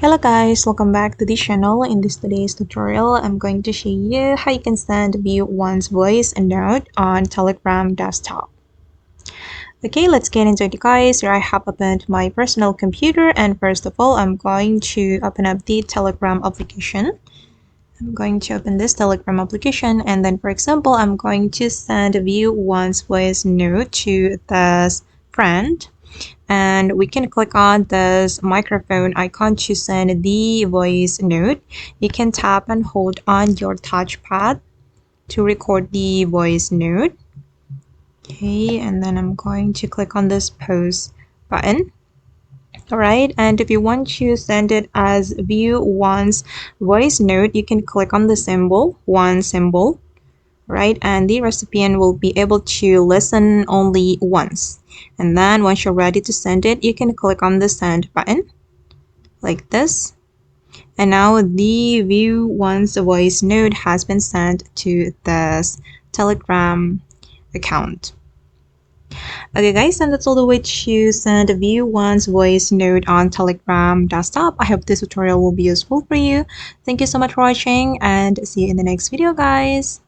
Hello guys, welcome back to the channel. In this today's tutorial, I'm going to show you how you can send view one's voice and note on Telegram desktop. Okay, let's get into it guys. Here I have opened my personal computer, and first of all, I'm going to open up the Telegram application. I'm going to open this Telegram application, and then for example, I'm going to send view one's voice note to this friend. And we can click on this microphone icon to send the voice note. You can tap and hold on your touchpad to record the voice note. Okay, and then I'm going to click on this pause button. Alright, and if you want to send it as view one's voice note, you can click on the symbol, one symbol, right? And the recipient will be able to listen only once. And then once you're ready to send it, you can click on the send button like this. And now the view one's voice note has been sent to this Telegram account. Okay guys, and that's all the way to send view one's voice note on Telegram desktop. I hope this tutorial will be useful for you. Thank you so much for watching, and see you in the next video guys.